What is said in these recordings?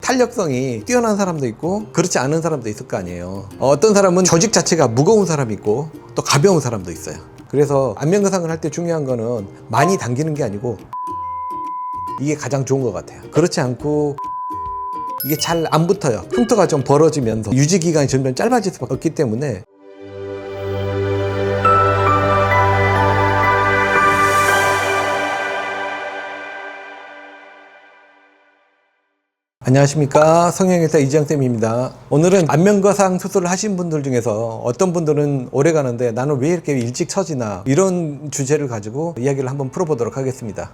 탄력성이 뛰어난 사람도 있고 그렇지 않은 사람도 있을 거 아니에요. 어떤 사람은 조직 자체가 무거운 사람이 있고 또 가벼운 사람도 있어요. 그래서 안면거상을 할 때 중요한 거는 많이 당기는 게 아니고 이게 가장 좋은 것 같아요. 그렇지 않고 이게 잘 안 붙어요. 흉터가 좀 벌어지면서 유지 기간이 점점 짧아질 수밖에 없기 때문에. 안녕하십니까, 성형외과 이지영쌤입니다. 오늘은 안면거상 수술을 하신 분들 중에서 어떤 분들은 오래 가는데 나는 왜 이렇게 일찍 처지나, 이런 주제를 가지고 이야기를 한번 풀어보도록 하겠습니다.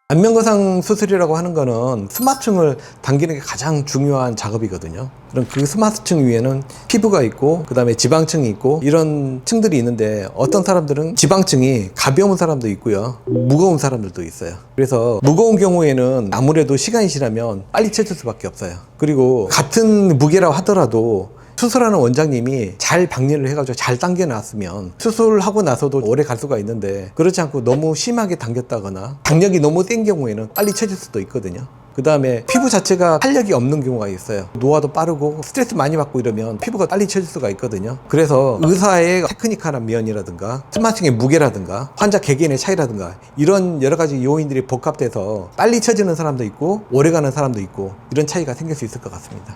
안면거상 수술이라고 하는 거는 스마트층을 당기는 게 가장 중요한 작업이거든요. 그럼 그 스마트층 위에는 피부가 있고 그 다음에 지방층이 있고 이런 층들이 있는데, 어떤 사람들은 지방층이 가벼운 사람도 있고요, 무거운 사람들도 있어요. 그래서 무거운 경우에는 아무래도 시간이 지나면 빨리 처질 수밖에 없어요. 그리고 같은 무게라고 하더라도 수술하는 원장님이 잘 박리를 해가지고 잘 당겨놨으면 수술하고 나서도 오래 갈 수가 있는데, 그렇지 않고 너무 심하게 당겼다거나 당력이 너무 센 경우에는 빨리 처질 수도 있거든요. 그 다음에 피부 자체가 탄력이 없는 경우가 있어요. 노화도 빠르고 스트레스 많이 받고 이러면 피부가 빨리 처질 수가 있거든요. 그래서 의사의 테크니컬한 면이라든가 스마트층의 무게라든가 환자 개개인의 차이라든가 이런 여러 가지 요인들이 복합돼서 빨리 처지는 사람도 있고 오래 가는 사람도 있고, 이런 차이가 생길 수 있을 것 같습니다.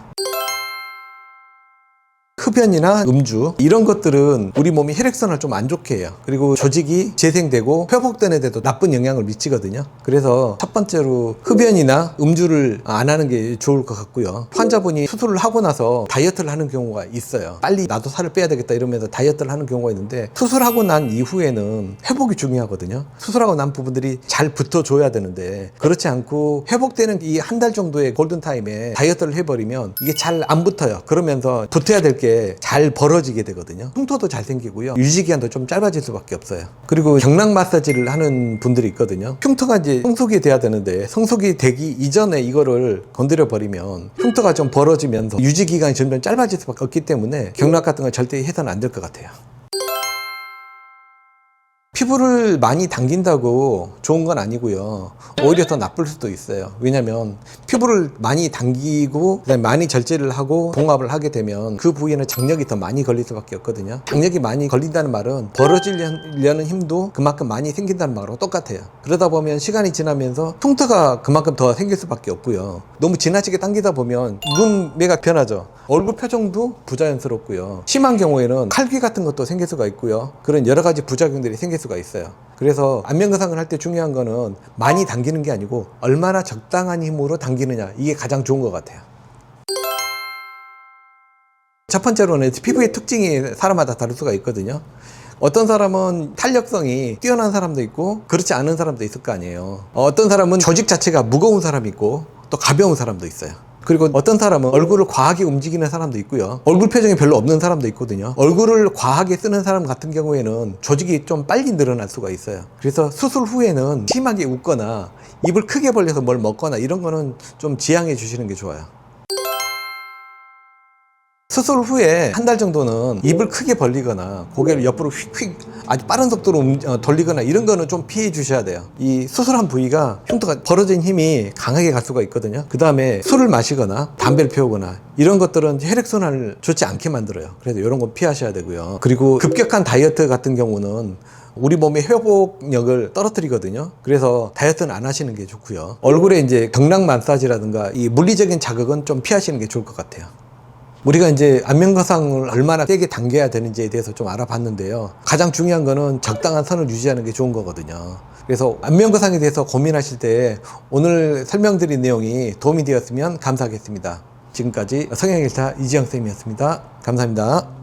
흡연이나 음주, 이런 것들은 우리 몸이 혈액순환을 좀 안 좋게 해요. 그리고 조직이 재생되고 회복되는 데도 나쁜 영향을 미치거든요. 그래서 첫 번째로 흡연이나 음주를 안 하는 게 좋을 것 같고요. 환자분이 수술을 하고 나서 다이어트를 하는 경우가 있어요. 빨리 나도 살을 빼야 되겠다 이러면서 다이어트를 하는 경우가 있는데, 수술하고 난 이후에는 회복이 중요하거든요. 수술하고 난 부분들이 잘 붙어줘야 되는데, 그렇지 않고 회복되는 이 한 달 정도의 골든타임에 다이어트를 해버리면 이게 잘 안 붙어요. 그러면서 붙어야 될 게 잘 벌어지게 되거든요. 흉터도 잘 생기고요, 유지기간도 좀 짧아질 수밖에 없어요. 그리고 경락 마사지를 하는 분들이 있거든요. 흉터가 이제 성숙이 돼야 되는데 성숙이 되기 이전에 이거를 건드려 버리면 흉터가 좀 벌어지면서 유지기간이 점점 짧아질 수밖에 없기 때문에 경락 같은 건 절대 해서는 안 될 것 같아요. 피부를 많이 당긴다고 좋은 건 아니고요, 오히려 더 나쁠 수도 있어요. 왜냐면 피부를 많이 당기고 그다음에 많이 절제를 하고 봉합을 하게 되면 그 부위에는 장력이 더 많이 걸릴 수밖에 없거든요. 장력이 많이 걸린다는 말은 벌어지려는 힘도 그만큼 많이 생긴다는 말하고 똑같아요. 그러다 보면 시간이 지나면서 흉터가 그만큼 더 생길 수밖에 없고요, 너무 지나치게 당기다 보면 눈매가 변하죠. 얼굴 표정도 부자연스럽고요, 심한 경우에는 칼귀 같은 것도 생길 수가 있고요, 그런 여러 가지 부작용들이 생길 수가 있어요. 그래서 안면거상을 할 때 중요한 거는 많이 당기는 게 아니고 얼마나 적당한 힘으로 당기느냐, 이게 가장 좋은 것 같아요. 첫 번째로는 피부의 특징이 사람마다 다를 수가 있거든요. 어떤 사람은 탄력성이 뛰어난 사람도 있고 그렇지 않은 사람도 있을 거 아니에요. 어떤 사람은 조직 자체가 무거운 사람이 있고 또 가벼운 사람도 있어요. 그리고 어떤 사람은 얼굴을 과하게 움직이는 사람도 있고요, 얼굴 표정이 별로 없는 사람도 있거든요. 얼굴을 과하게 쓰는 사람 같은 경우에는 조직이 좀 빨리 늘어날 수가 있어요. 그래서 수술 후에는 심하게 웃거나 입을 크게 벌려서 뭘 먹거나 이런 거는 좀 지양해 주시는 게 좋아요. 수술 후에 한 달 정도는 입을 크게 벌리거나 고개를 옆으로 휙휙 아주 빠른 속도로 돌리거나 이런 거는 좀 피해 주셔야 돼요. 이 수술한 부위가 흉터가 벌어진 힘이 강하게 갈 수가 있거든요. 그 다음에 술을 마시거나 담배를 피우거나 이런 것들은 혈액순환을 좋지 않게 만들어요. 그래서 이런 건 피하셔야 되고요. 그리고 급격한 다이어트 같은 경우는 우리 몸의 회복력을 떨어뜨리거든요. 그래서 다이어트는 안 하시는 게 좋고요. 얼굴에 이제 경락 마사지라든가 이 물리적인 자극은 좀 피하시는 게 좋을 것 같아요. 우리가 이제 안면거상을 얼마나 세게 당겨야 되는지에 대해서 좀 알아봤는데요, 가장 중요한 거는 적당한 선을 유지하는 게 좋은 거거든요. 그래서 안면거상에 대해서 고민하실 때 오늘 설명드린 내용이 도움이 되었으면 감사하겠습니다. 지금까지 성형외과 이지영쌤이었습니다. 감사합니다.